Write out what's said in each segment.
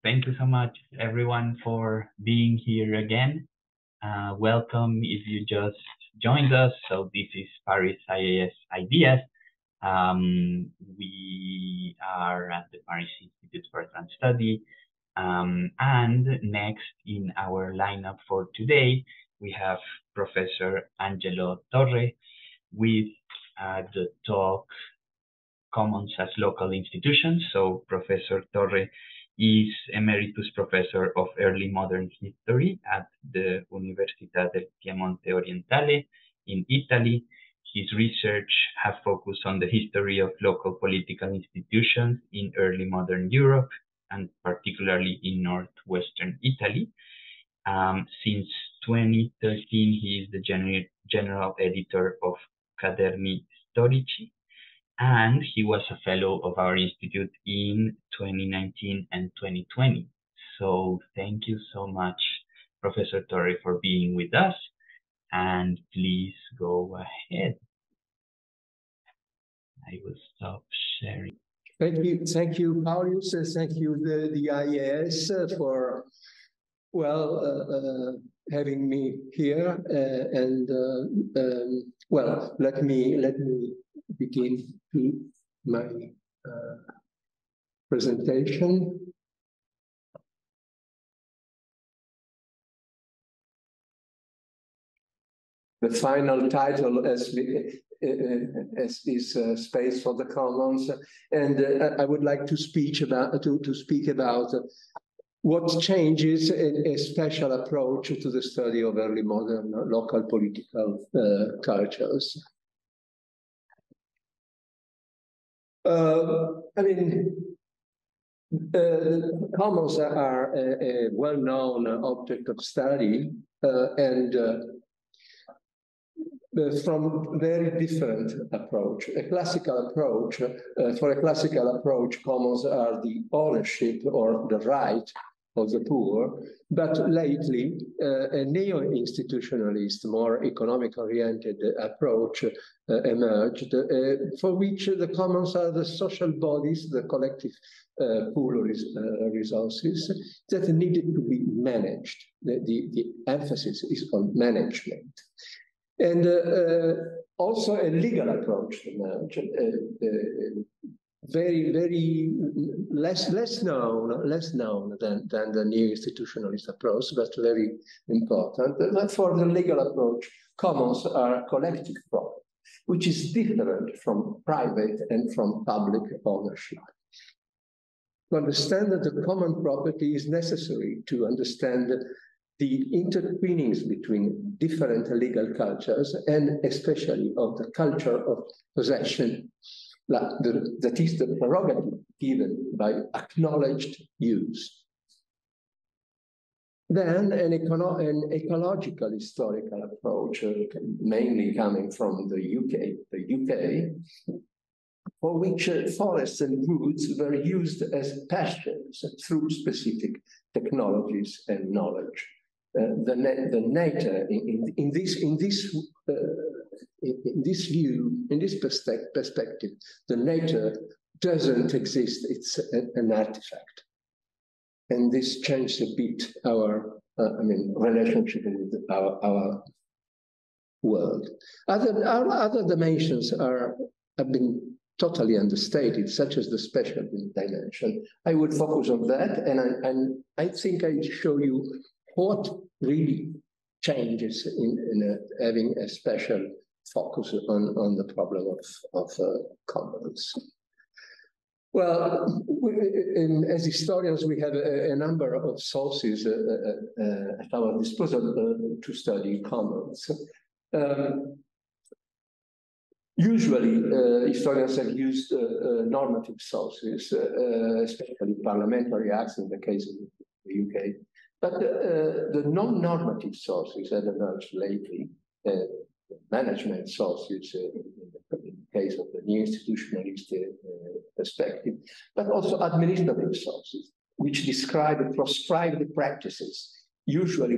Thank you so much, everyone, for being here again. Welcome if you just joined us. So this is Paris IAS Ideas. We are at the Paris Institute for Advanced Study. And next in our lineup for today, we have Professor Angelo Torre with the talk Commons as Local Institutions. So Professor Torre is Emeritus Professor of Early Modern History at the Università del Piemonte Orientale in Italy. His research has focused on the history of local political institutions in early modern Europe, and particularly in northwestern Italy. Since 2013, he is the general editor of Quaderni Storici, and he was a fellow of our institute in 2019 and 2020. So thank you so much, Professor Torre, for being with us, and please go ahead. I will stop sharing. Thank you, Paulus. Thank you, the IAS, for having me here. Let me begin my presentation. The final title is Space for the Commons, and I would like to speak about what changes a special approach to the study of early modern local political cultures. Commons are a well-known object of study, and from very different approach. A classical approach, for a classical approach, commons are the ownership or the right of the poor, but lately a neo-institutionalist, more economic-oriented approach emerged, for which the commons are the social bodies, the collective pool of resources that needed to be managed. The emphasis is on management. And also a legal approach emerged, very less known than the neo-institutionalist approach, but very important. But for the legal approach, commons are collective property, which is different from private and from public ownership. To understand that the common property is necessary to understand the intertwinings between different legal cultures, and especially of the culture of possession, that is the prerogative given by acknowledged use. Then an ecological historical approach, mainly coming from the UK, for which forests and woods were used as pastures through specific technologies and knowledge. The nature in this view, in this perspective, the nature doesn't exist; it's an artifact, and this changed a bit our relationship with our world. Other dimensions have been totally understated, such as the spatial dimension. I would focus on that, and I think I show you what really changes in having a special focus on the problem of commons. Well, as historians, we have a number of sources at our disposal to study commons. Usually, historians have used normative sources, especially parliamentary acts in the case of the UK. But the non-normative sources have emerged lately, management sources in the case of the neo-institutionalist perspective, but also administrative sources, which describe proscribed practices, usually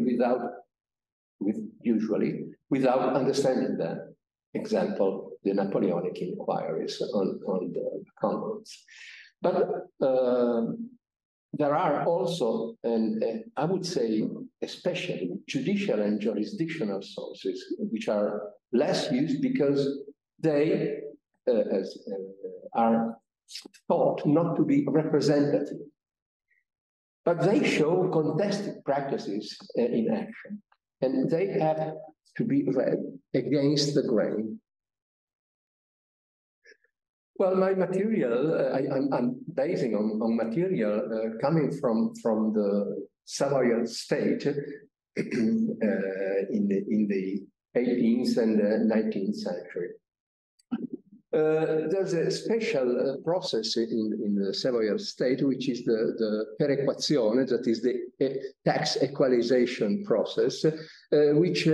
without understanding them. Example, the Napoleonic inquiries on the commons. But there are also, and I would say especially judicial and jurisdictional sources, which are less used because they are thought not to be representative. But they show contested practices in action, and they have to be read against the grain. Well, my material, I'm basing on material coming from the Savoyard state in the 18th and 19th century. There's a special process in the Savoyard state, which is the perequazione, that is the tax equalization process, which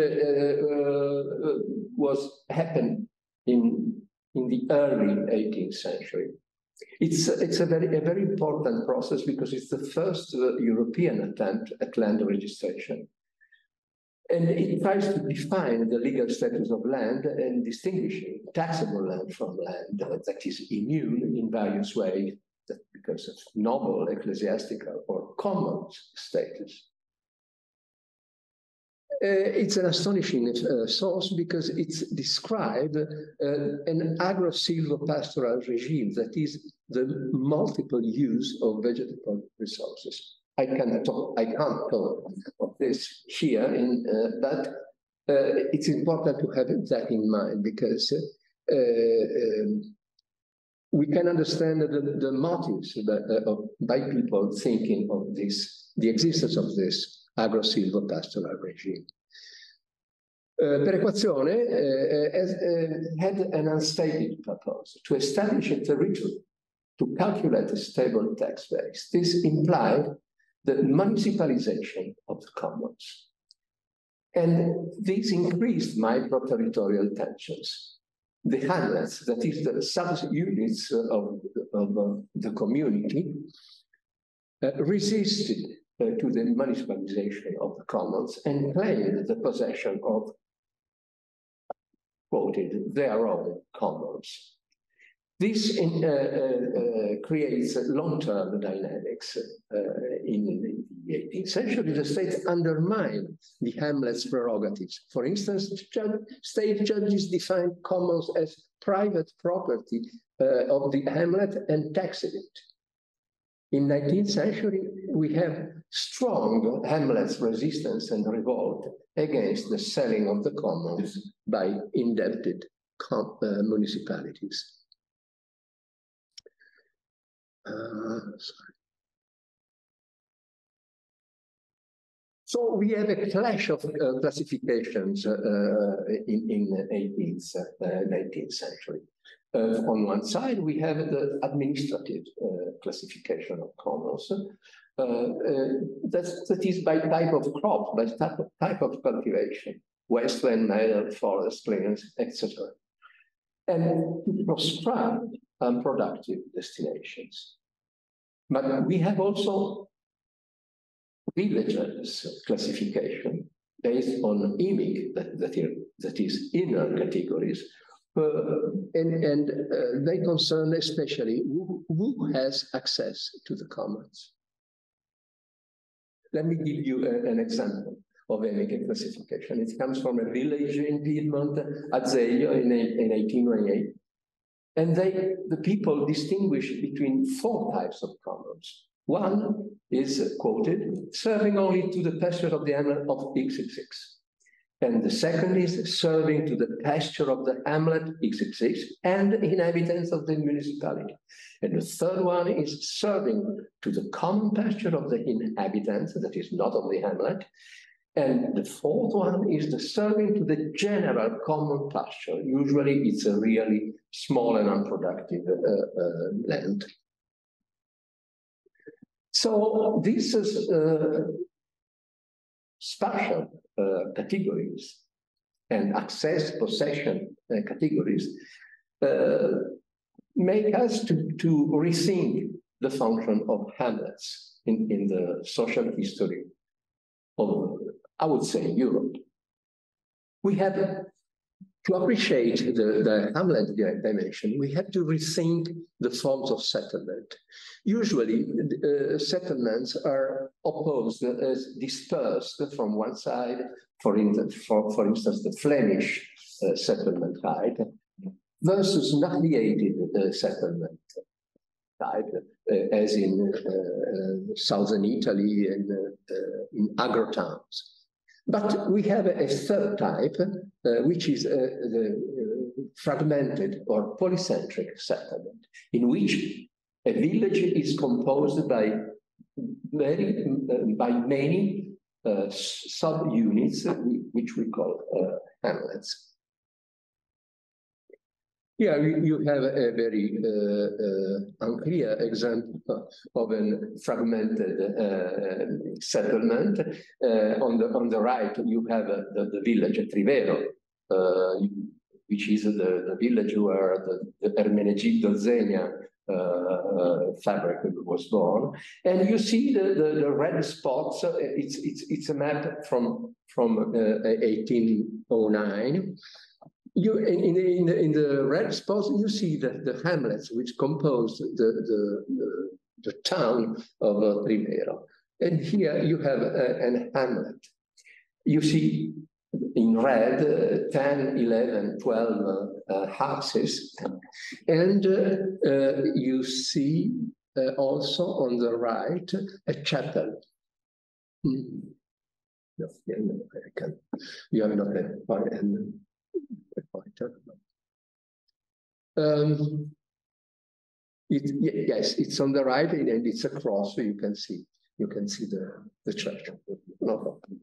happened in the early 18th century. It's a very important process because it's the first European attempt at land registration. And it tries to define the legal status of land and distinguishing taxable land from land that is immune in various ways because of noble, ecclesiastical, or common status. It's an astonishing source because it's described an agro-silvopastoral regime, that is the multiple use of vegetable resources. I can't talk of this here, but it's important to have that in mind because we can understand the motives by people thinking of this, the existence of this agro-silvopastoral regime. Perequazione had an unstated purpose, to establish a territory, to calculate a stable tax base. This implied the municipalization of the commons. And this increased micro-territorial tensions. The hamlets, that is the sub-units of the community, resisted to the municipalization of the commons and claimed the possession of, quoted, their own commons. This creates long-term dynamics. In the 18th century, the state undermined the hamlet's prerogatives. For instance, state judges defined commons as private property of the hamlet and taxed it. In the 19th century, we have strong hamlet's resistance and revolt against the selling of the commons by indebted municipalities. So we have a clash of classifications in the 19th century. On one side, we have the administrative classification of commons. That is by type of crop, by type of cultivation, wasteland, meadow, forest, clearance, etc. And to proscribe unproductive destinations. But we have also villages classification based on IMIC, that is inner categories, and they concern especially who has access to the commons. Let me give you an example of IMIC classification. It comes from a village in Piedmont, Azeglio, in 1828. And the people distinguish between 4 types of commons. One is quoted, serving only to the pasture of the hamlet of XXX. And the second is serving to the pasture of the hamlet XXX and inhabitants of the municipality. And the third one is serving to the common pasture of the inhabitants, that is not of the hamlet. And the fourth one is the serving to the general common pasture. Usually it's a really small and unproductive land. So these spatial categories and access possession categories make us to rethink the function of hamlets in the social history of, I would say, Europe. We have To appreciate the Hamlet dimension, we have to rethink the forms of settlement. Usually, settlements are opposed as dispersed from one side, for instance, the Flemish settlement type, versus nucleated settlement type, as in southern Italy and in agrotowns. But we have a third type, which is the fragmented or polycentric settlement, in which a village is composed by many subunits, which we call hamlets. Here you have a very unclear example of a fragmented settlement. On the right, you have the village at Trivero, which is the village where the Ermenegildo Zegna fabric was born. And you see the red spots. It's a map from 1809. In the red spots, you see the hamlets which compose the town of Trivero. And here you have an hamlet. You see in red 10, 11, 12 houses. And you see also on the right a chapel. No, I can. You have not a point. Yes, it's on the right and it's a cross, so you can see the church. No problem.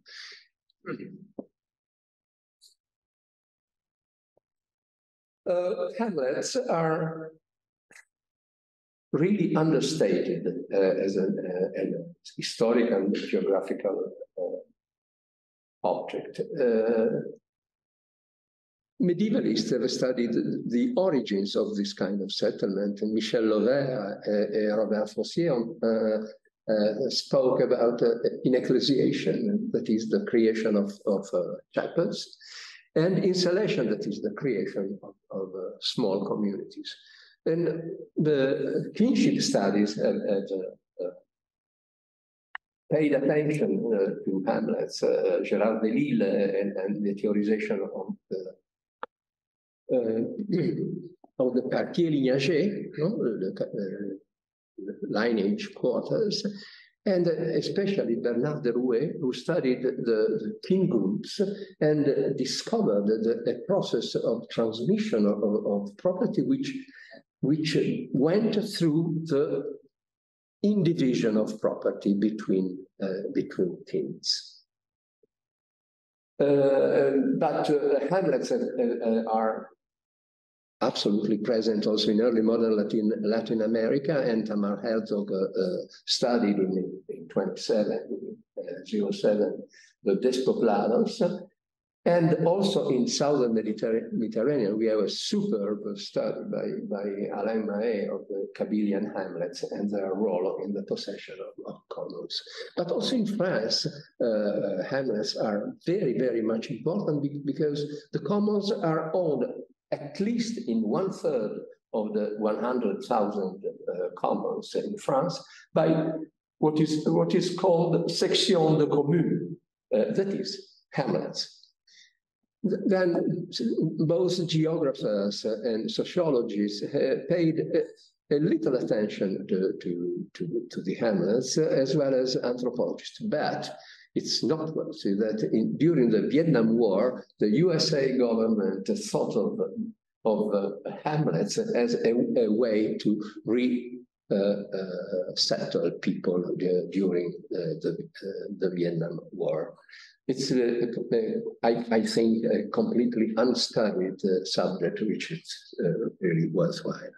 Hamlets are really understated as a historical and geographical object. Medievalists have studied the origins of this kind of settlement, and Michel Lovert and Robert Fossier spoke about ecclesiation, that is the creation of chapels, and insulation, that is the creation of small communities. And the kinship studies have paid attention to hamlets, Gérard Delisle and the theorization of the quartier lignagé, the lineage quarters, and especially Bernard de Rouet, who studied the kin groups and discovered a process of transmission of property which went through the indivision of property between kins. But hamlets are absolutely present also in early modern Latin America, and Tamar Herzog studied in 2707 the Despoblados, and also in southern Mediterranean we have a superb study by Alain Mahé of the Kabylian hamlets and their role in the possession of commons. But also in France, hamlets are very, very much important because the commons are owned at least in 1/3 of the 100,000 commons in France by what is called section de commune, that is hamlets. Then both geographers and sociologists paid a little attention to the hamlets, as well as anthropologists. But it's noteworthy that during the Vietnam War, the USA government thought of hamlets as a way to settle people during the Vietnam War. It's, I think, a completely unstudied subject, which is really worthwhile.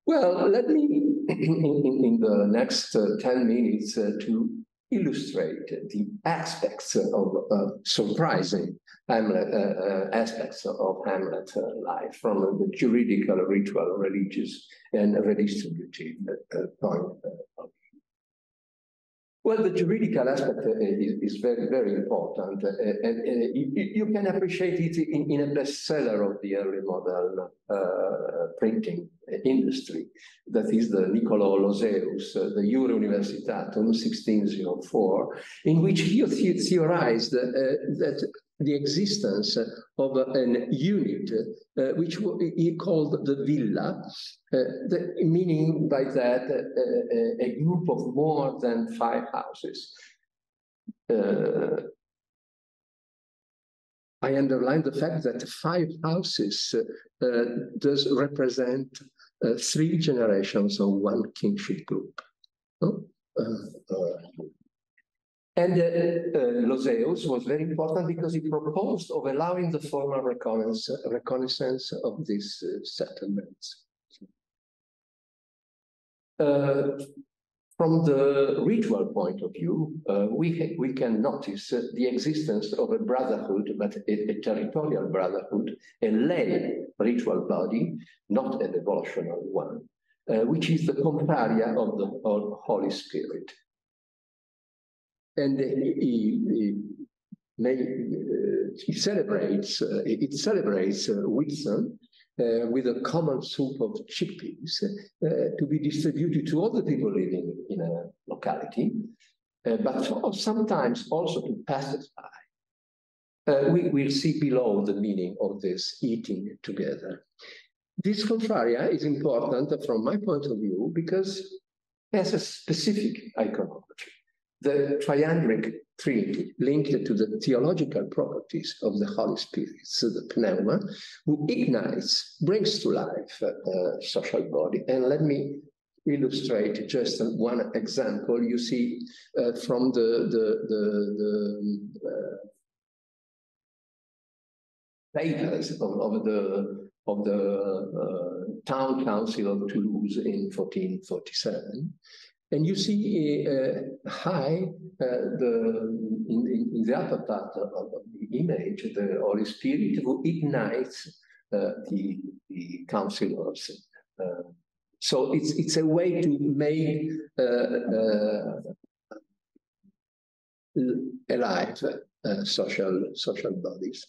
Well, let me, in the next 10 minutes, to illustrate the aspects of surprising Hamlet, aspects of Hamlet life from the juridical, ritual, religious, and redistributive point of view. Well, the juridical aspect is very, very important, and you can appreciate it in a bestseller of the early modern printing industry. That is the Niccolò Loseus, the Jure Universitatum, 1604, in which he theorized that the existence of an unit, which he called the villa, meaning by that a group of more than 5 houses. I underline the fact that 5 houses does represent 3 generations of one kingship group. And Loseus was very important because he proposed of allowing the formal reconnaissance of these settlements. From the ritual point of view, we can notice the existence of a brotherhood, but a territorial brotherhood, a lay ritual body, not a devotional one, which is the Confraria of the Holy Spirit. And it celebrates Whitsun with a common soup of chickpeas to be distributed to all the people living in a locality, but sometimes also to passers-by. We'll see below the meaning of this eating together. This confraria is important from my point of view because it has a specific iconography. The triandric trinity linked to the theological properties of the Holy Spirit, so the pneuma, who ignites, brings to life a social body. And let me illustrate just one example. You see from the papers of the town council of Toulouse in 1447. And you see high, in the upper part of the image, the Holy Spirit who ignites the councilors. So it's a way to make alive social bodies.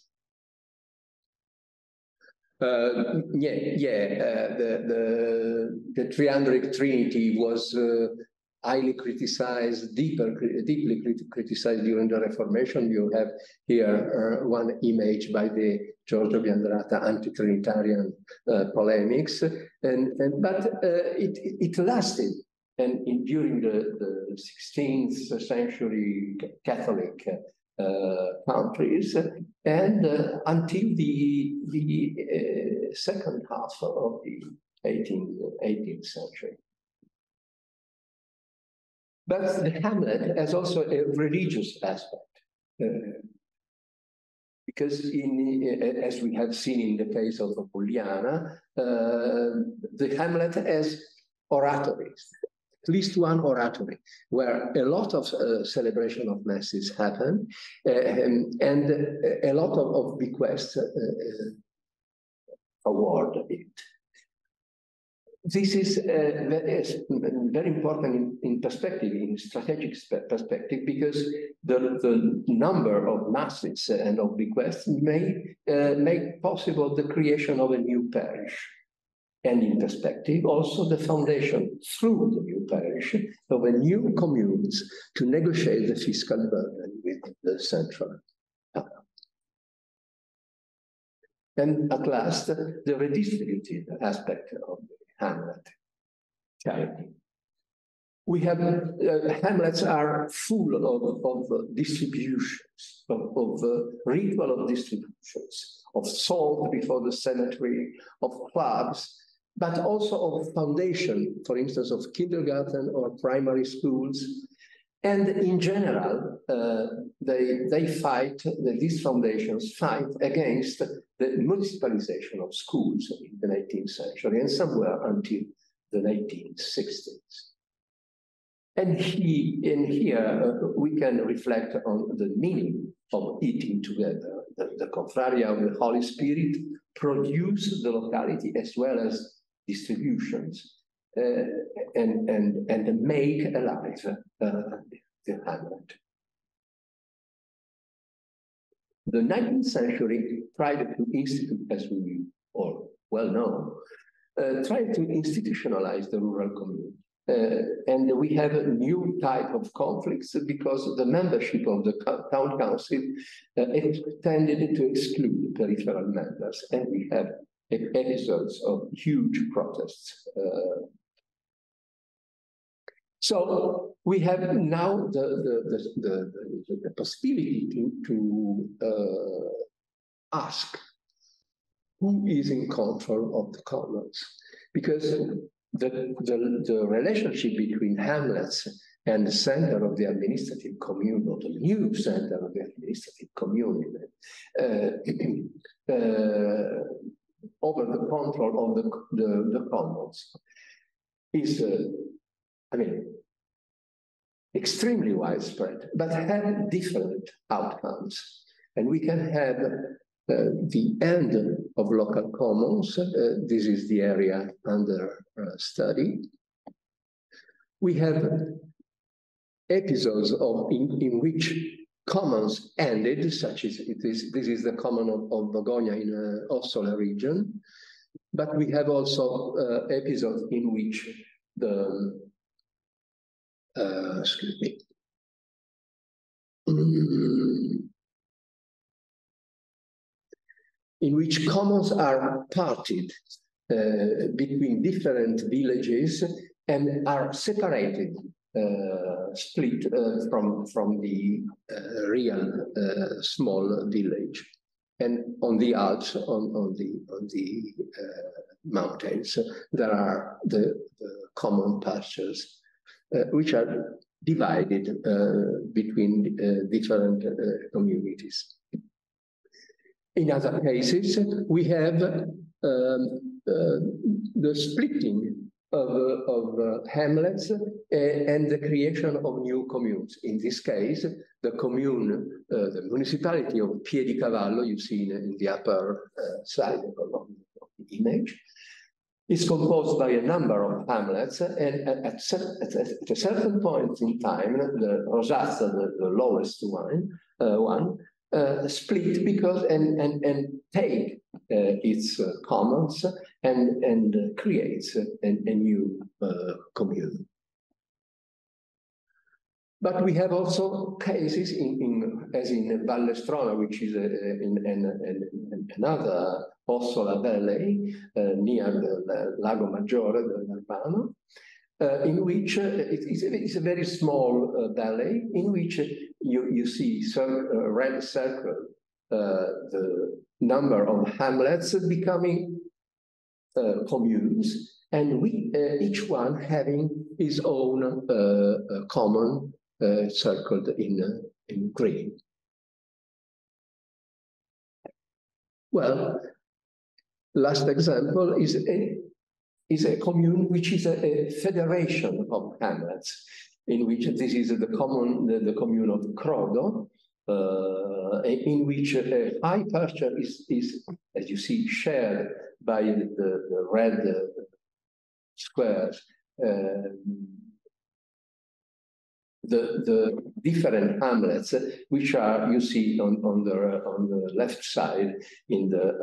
The triandric trinity was highly criticized, deeply criticized during the Reformation. You have here one image by the Giorgio Biandrata anti-Trinitarian polemics, but it lasted, and during the 16th century Catholic countries, and until the second half of the 18th century. But the hamlet has also a religious aspect, because as we have seen in the case of Pulliana, the hamlet has oratories. At least one oratory, where a lot of celebration of masses happen, and a lot of bequests award it. This is very important in perspective, in strategic perspective, because the number of masses and of bequests may make possible the creation of a new parish. And in perspective, also the foundation through the new parish of a new communes to negotiate the fiscal burden with the central power. And at last, the redistributive aspect of the hamlet charity. We have, hamlets are full of distributions, of ritual of distributions, of salt before the cemetery, of clubs, but also of foundation, for instance, of kindergarten or primary schools. And in general, they fight, these foundations fight against the municipalization of schools in the 19th century and somewhere until the 1960s. And here we can reflect on the meaning of eating together. The Confraria of the Holy Spirit produce the locality as well as distributions and make alive the hamlet. The 19th century tried to institute, as we all well know, tried to institutionalize the rural community. And we have a new type of conflicts because the membership of the town council tended to exclude peripheral members, and we have episodes of huge protests. So we have now the possibility to ask who is in control of the commons, because the relationship between hamlets and the center of the administrative commune, or the new center of the administrative commune, over the control of the commons is, I mean, extremely widespread, but have different outcomes. And we can have the end of local commons. This is the area under study. We have episodes in which commons ended, such as this is the common of Bogogna in Ossola region. But we have also episodes in which the excuse me. In which commons are parted between different villages and are separated, split from the real small village. And on the Alps, on the mountains, there are the common pastures, which are divided between different communities. In other cases, we have the splitting of hamlets and the creation of new communes. In this case, the commune, the municipality of Piedicavallo, you see in the upper side of the image, is composed by a number of hamlets, and at a certain point in time, the Rosazza, the lowest one, split because and take its commons and creates a new commune. But we have also cases as in Vallestrona, which is in another Ossola Valley near the Lago Maggiore del Verbano, in which it's a very small valley in which you see red circle, the number of hamlets becoming communes, and each one having his own common circled in green. Well, last example is a commune which is a federation of hamlets, in which this is the commune of Crodo, in which a high pasture is, as you see, shared by the red squares. The different hamlets, which are, you see on the left side in the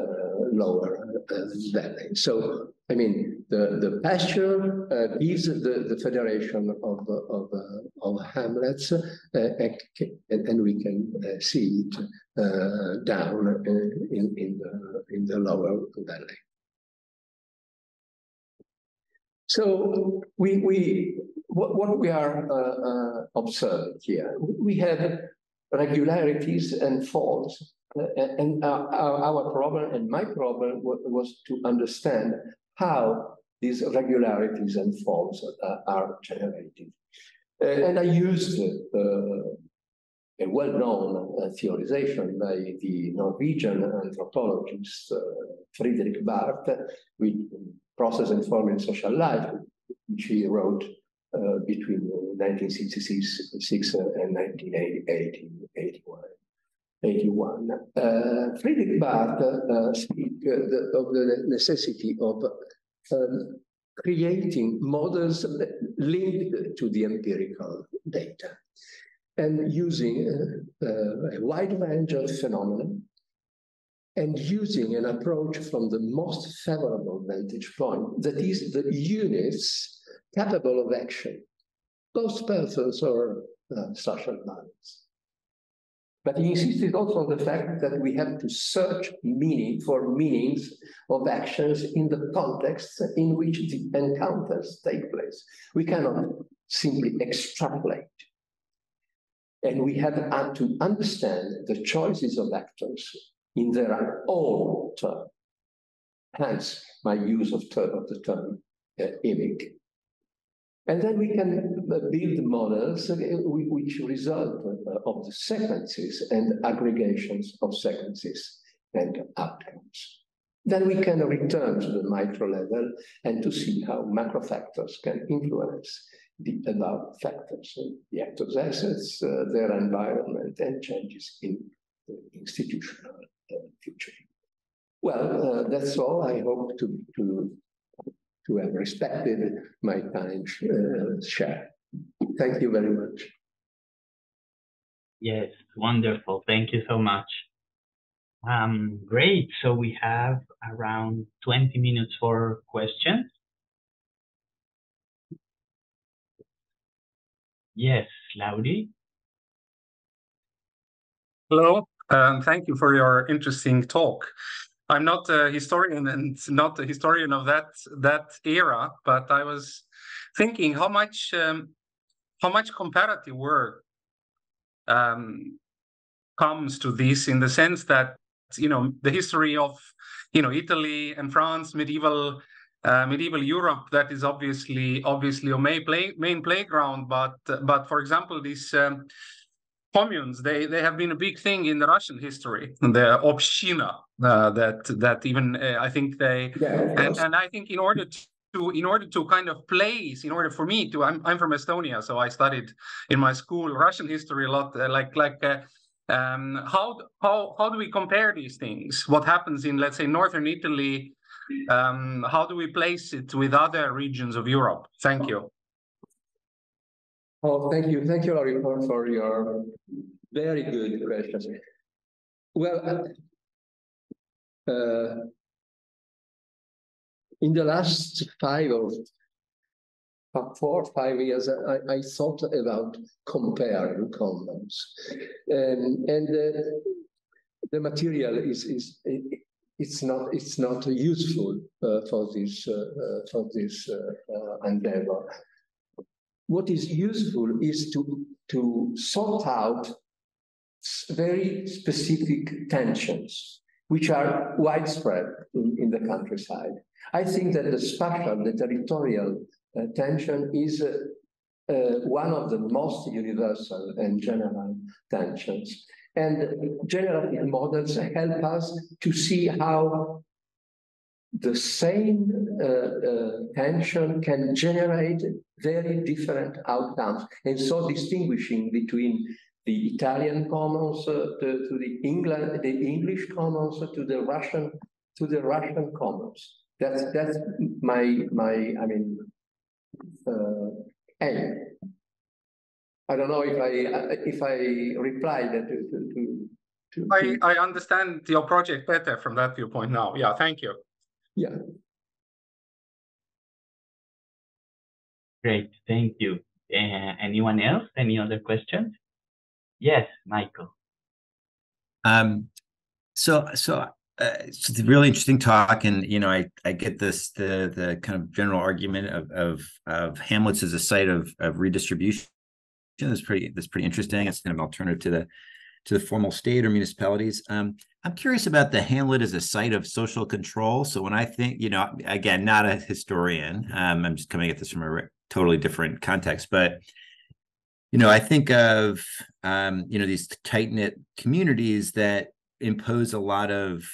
lower valley. So, I mean, the pasture gives the federation of hamlets, and we can see it down in the lower valley. So what we are observing here, we have regularities and faults, and our problem and my problem was to understand how these regularities and faults are generated. And I used a well-known theorization by the Norwegian anthropologist Friedrich Barth with Process and Form in Social Life, which he wrote between 1966 and 1981. Friedrich Barth speaks of the necessity of creating models linked to the empirical data. and using a wide range of phenomena, and using an approach from the most favorable vantage point, that is the units capable of action, both persons or social balance. But he insisted also on the fact that we have to search for meanings of actions in the context in which the encounters take place. We cannot simply extrapolate. And we have to understand the choices of actors in their own term. Hence, my use of the term imic. And then we can build models which result of the sequences and aggregations of sequences and outcomes. Then we can return to the micro level and to see how macro factors can influence the above factors, the actors' assets, their environment, and changes in the institutional future. Well, that's all. I hope to have respected my time share. Thank you very much. Yes, wonderful. Thank you so much. Great. So we have around 20 minutes for questions. Yes, Lauri. Hello, thank you for your interesting talk. I'm not a historian and not a historian of that era, but I was thinking how much comparative work comes to this, in the sense that the history of Italy and France, medieval Europe, that is obviously a main playground, but for example these communes, they have been a big thing in the Russian history, the Obshchina, that even I think they, and I think in order to kind of place, in order for me to, I'm from Estonia, so I studied in my school Russian history a lot, how do we compare these things? What happens in, let's say, northern Italy? How do we place it with other regions of Europe? Thank you. Oh, thank you, Lauri, for your very good questions. Well, in the last 4 or 5 years, I thought about comparing commons, and the material it's not useful for this endeavor. What is useful is to sort out very specific tensions, which are widespread in the countryside. I think that the spatial, the territorial tension is one of the most universal and general tensions. And generative models help us to see how the same tension can generate very different outcomes. And so distinguishing between the Italian commons to the English commons to the Russian commons. That's my aim. I don't know if I replied to I understand your project better from that viewpoint now. Yeah, thank you. Yeah. Great, thank you. Anyone else? Any other questions? Yes, Michael. So it's a really interesting talk, and I get this the kind of general argument of hamlets as a site of redistribution. That's pretty interesting. It's kind of an alternative to the formal state or municipalities. I'm curious about the hamlet as a site of social control. So when I think, again, not a historian, I'm just coming at this from a totally different context, but I think of these tight-knit communities that impose a lot of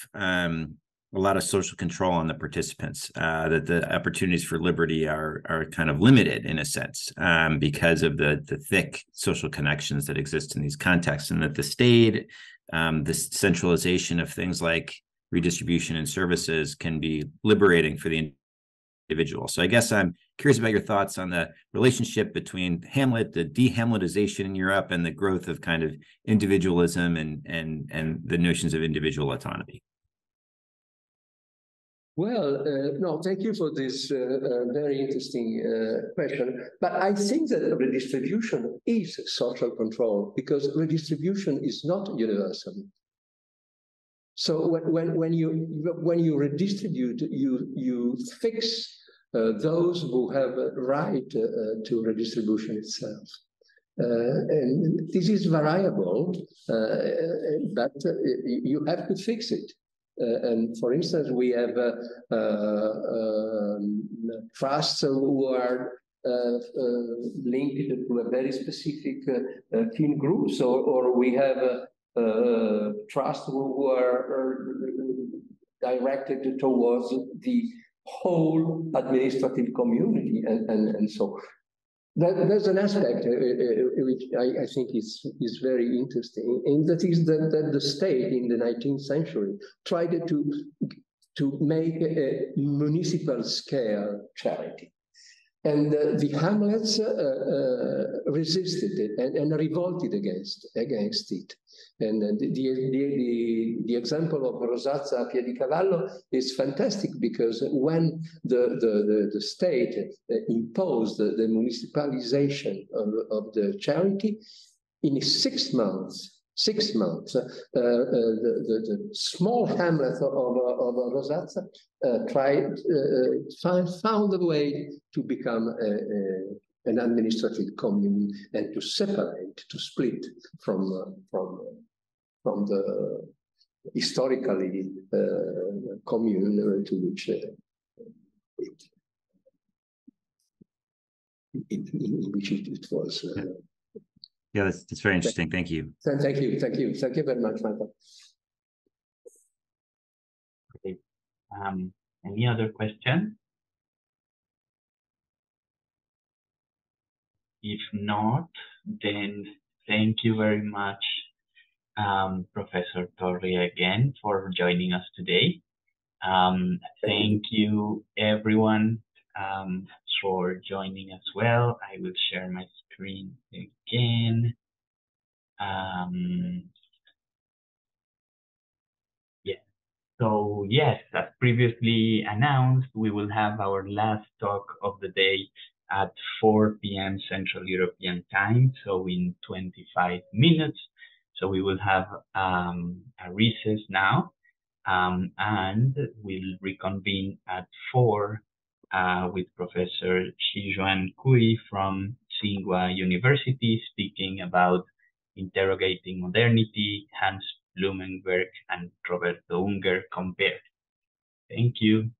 social control on the participants, that the opportunities for liberty are kind of limited in a sense, because of the thick social connections that exist in these contexts, and that the state, the centralization of things like redistribution and services can be liberating for the individual. So I guess I'm curious about your thoughts on the relationship between Hamlet, the de-Hamletization in Europe, and the growth of kind of individualism and the notions of individual autonomy. Well, no, thank you for this very interesting question. But I think that redistribution is social control because redistribution is not universal. So when you redistribute, you fix those who have a right to redistribution itself. And this is variable, but you have to fix it. And for instance, we have trusts who are linked to a very specific kin groups, or we have trusts who are directed towards the whole administrative community, and so. There's an aspect which I think is very interesting, and that is that the state in the 19th century tried to make a municipal scale charity. And the Hamlets resisted it and revolted against it. And the example of Rosazza a Piedicavallo is fantastic because when the state imposed the municipalization of the charity, in 6 months, the small hamlet of Rosazza found a way to become an administrative commune and to separate, to split from the historically commune to which it was. Yeah, that's very interesting. Thank you. Thank you very much, Michael. Okay. Any other question? If not, then thank you very much, Professor Torre, again for joining us today. Thank you, everyone, for joining as well. I will share my screen again. So yes, as previously announced, we will have our last talk of the day at 4 p.m. Central European Time, so in 25 minutes. So we will have a recess now, and we'll reconvene at 4 with Professor Xizhuan Cui from Tsinghua University, speaking about interrogating modernity, Hans Blumenberg and Roberto Unger compared. Thank you.